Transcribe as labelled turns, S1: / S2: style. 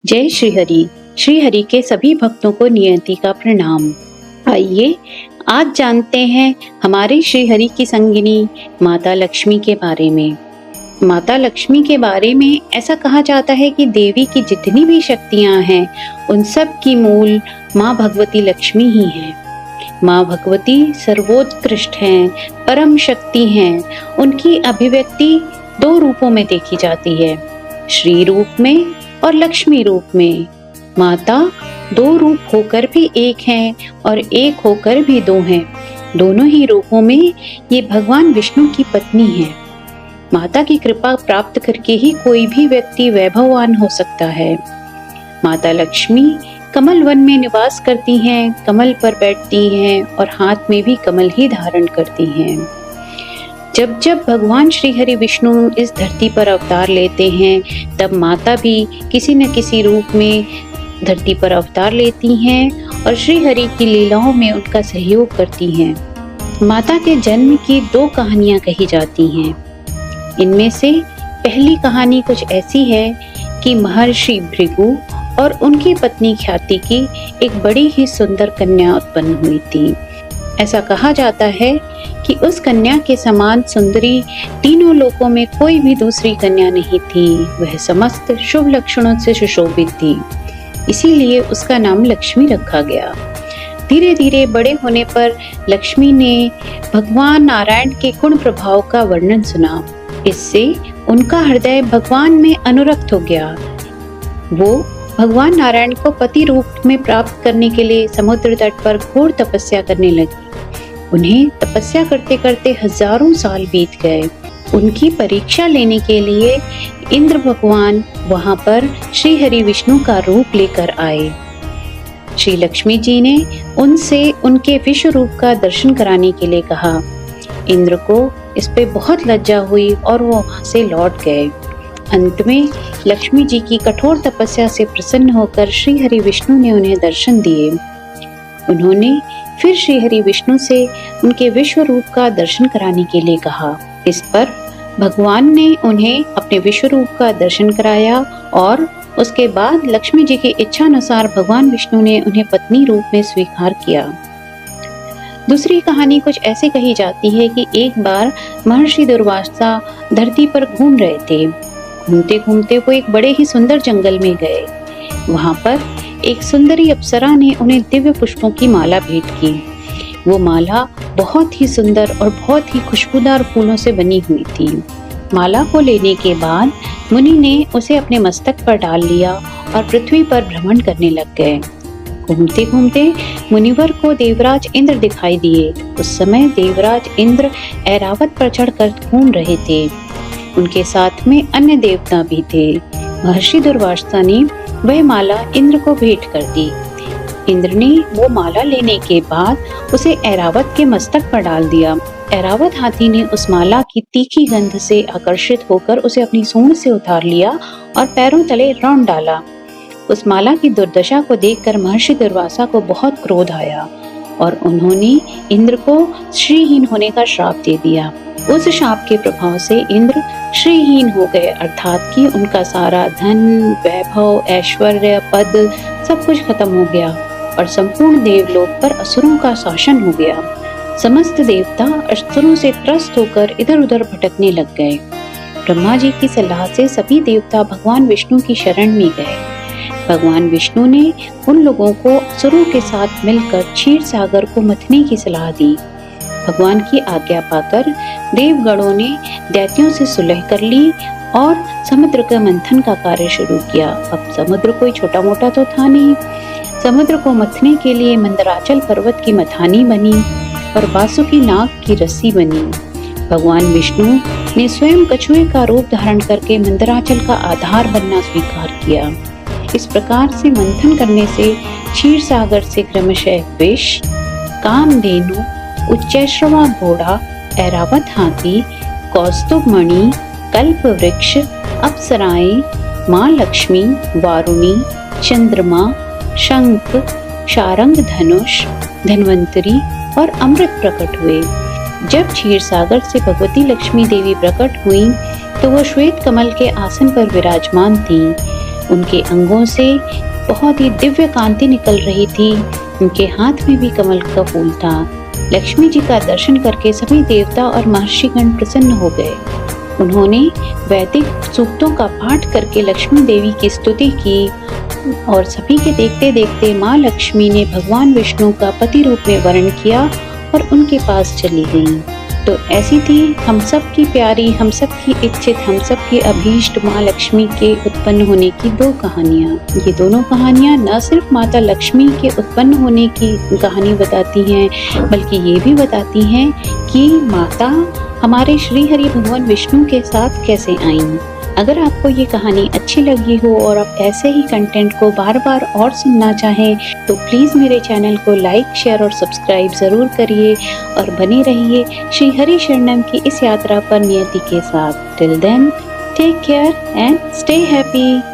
S1: जय श्री हरि। श्री हरि के सभी भक्तों को नियति का प्रणाम। आइए आज जानते हैं हमारे श्री हरि की संगिनी माता लक्ष्मी के बारे में। माता लक्ष्मी के बारे में ऐसा कहा जाता है कि देवी की जितनी भी शक्तियां हैं उन सब की मूल माँ भगवती लक्ष्मी ही है। माँ भगवती सर्वोत्कृष्ट हैं, परम शक्ति हैं। उनकी अभिव्यक्ति दो रूपों में देखी जाती है, श्री रूप में और लक्ष्मी रूप में। माता दो रूप होकर भी एक हैं और एक होकर भी दो हैं। दोनों ही रूपों में ये भगवान विष्णु की पत्नी है। माता की कृपा प्राप्त करके ही कोई भी व्यक्ति वैभववान हो सकता है। माता लक्ष्मी कमल वन में निवास करती हैं, कमल पर बैठती हैं और हाथ में भी कमल ही धारण करती हैं। जब जब भगवान श्री हरि विष्णु इस धरती पर अवतार लेते हैं तब माता भी किसी न किसी रूप में धरती पर अवतार लेती हैं और श्री हरि की लीलाओं में उनका सहयोग करती हैं। माता के जन्म की दो कहानियां कही जाती हैं। इनमें से पहली कहानी कुछ ऐसी है कि महर्षि भृगु और उनकी पत्नी ख्याति की एक बड़ी ही सुंदर कन्या उत्पन्न हुई थी। ऐसा कहा जाता है कि उस कन्या के समान सुंदरी तीनों लोकों में कोई भी दूसरी कन्या नहीं थी। वह समस्त शुभ लक्षणों से सुशोभित थी, इसीलिए उसका नाम लक्ष्मी रखा गया। धीरे धीरे बड़े होने पर लक्ष्मी ने भगवान नारायण के गुण प्रभाव का वर्णन सुना। इससे उनका हृदय भगवान में अनुरक्त हो गया। वो भगवान नारायण को पति रूप में प्राप्त करने के लिए समुद्र तट पर घोर तपस्या करने लगी। उन्हें तपस्या करते करते हजारों साल बीत गए। उनकी परीक्षा लेने के लिए इंद्र भगवान वहां पर श्री हरि विष्णु का रूप लेकर आए। श्री लक्ष्मी जी ने उनसे उनके विश्व रूप का दर्शन कराने के लिए कहा। इंद्र को इस पे बहुत लज्जा हुई और वो वहां से लौट गए। अंत में लक्ष्मी जी की कठोर तपस्या से प्रसन्न होकर श्री हरि विष्णु ने उन्हें दर्शन दिए। उन्होंने फिर श्री हरि विष्णु से उनके विश्व रूप का दर्शन कराने के लिए कहा। इस पर भगवान ने उन्हें अपने विश्व रूप का दर्शन कराया और उसके बाद लक्ष्मी जी की इच्छा अनुसार भगवान विष्णु ने उन्हें पत्नी रूप में स्वीकार किया। दूसरी कहानी कुछ ऐसे कही जाती है कि एक बार महर्षि दुर्वासा धरती पर घूम रहे थे। घूमते घूमते वो एक बड़े ही सुंदर जंगल में गए। वहां पर एक सुंदरी अप्सरा ने उन्हें दिव्य पुष्पों की माला भेंट की। वो माला बहुत ही सुंदर और बहुत ही खुशबूदार फूलों से बनी हुई थी। माला को लेने के बाद मुनि ने उसे अपने मस्तक पर डाल लिया और पृथ्वी पर भ्रमण करने लग गए। घूमते घूमते मुनिवर को देवराज इंद्र दिखाई दिए। उस समय देवराज इंद्र ऐरावत पर चढ़कर घूम रहे थे। उनके साथ में अन्य देवता भी थे। महर्षि दुर्वासा ने वह माला इंद्र को भेंट कर दी। इंद्र ने वो माला लेने के बाद उसे ऐरावत के मस्तक पर डाल दिया। ऐरावत हाथी ने उस माला की तीखी गंध से आकर्षित होकर उसे अपनी सूंड से उतार लिया और पैरों तले रौंद डाला। उस माला की दुर्दशा को देखकर महर्षि दुर्वासा को बहुत क्रोध आया और उन्होंने इंद्र को श्रीहीन होने का श्राप दे दिया। उस शाप के प्रभाव से इंद्र श्रीहीन हो गए, अर्थात कि उनका सारा धन, वैभव, ऐश्वर्य, पद सब कुछ खत्म हो गया और संपूर्ण देवलोक पर असुरों का शासन हो गया। समस्त देवता असुरों से त्रस्त होकर इधर उधर भटकने लग गए। ब्रह्मा जी की सलाह से सभी देवता भगवान विष्णु की शरण में गए। भगवान विष्णु ने उन लोगों को असुरों के साथ मिलकर क्षीर सागर को मथने की सलाह दी। भगवान की आज्ञा पाकर देवगणों ने दैत्यों से सुलह कर ली और समुद्र का मंथन का कार्य शुरू किया। अब समुद्र कोई छोटा मोटा तो था नहीं। समुद्र को मथने के लिए मंदराचल पर्वत की मथानी बनी और वासुकी नाग की रस्सी बनी। भगवान विष्णु ने स्वयं कछुए का रूप धारण करके मंदराचल का आधार बनना स्वीकार किया। इस प्रकार से मंथन करने से क्षीर सागर से क्रमशः विष, कामधेनु, उच्चैश्रवा घोड़ा, ऐरावत हाथी, कौस्तुभ मणि, कल्प वृक्ष, अप्सराएं, माँ लक्ष्मी, वारुणी, चंद्रमा, शंख, शारंग धनुष, धन्वंतरी और अमृत प्रकट हुए। जब क्षीर सागर से भगवती लक्ष्मी देवी प्रकट हुई तो वो श्वेत कमल के आसन पर विराजमान थी। उनके अंगों से बहुत ही दिव्य कांति निकल रही थी। उनके हाथ में भी कमल का फूल था। लक्ष्मी जी का दर्शन करके सभी देवता और महर्षिगण प्रसन्न हो गए। उन्होंने वैदिक सूक्तों का पाठ करके लक्ष्मी देवी की स्तुति की और सभी के देखते देखते माँ लक्ष्मी ने भगवान विष्णु का पति रूप में वर्ण किया और उनके पास चली गईं। तो ऐसी थी हम सब की प्यारी, हम सब की इच्छित, हम सब की अभीष्ट माँ लक्ष्मी के उत्पन्न होने की दो कहानियाँ। ये दोनों कहानियाँ न सिर्फ माता लक्ष्मी के उत्पन्न होने की कहानी बताती हैं, बल्कि ये भी बताती हैं कि माता हमारे श्री हरि भगवान विष्णु के साथ कैसे आईं। अगर आपको ये कहानी अच्छी लगी हो और आप ऐसे ही कंटेंट को बार बार और सुनना चाहें तो प्लीज़ मेरे चैनल को लाइक, शेयर और सब्सक्राइब ज़रूर करिए और बने रहिए श्री हरि शरणम की इस यात्रा पर नियति के साथ। Till then, take care and stay happy.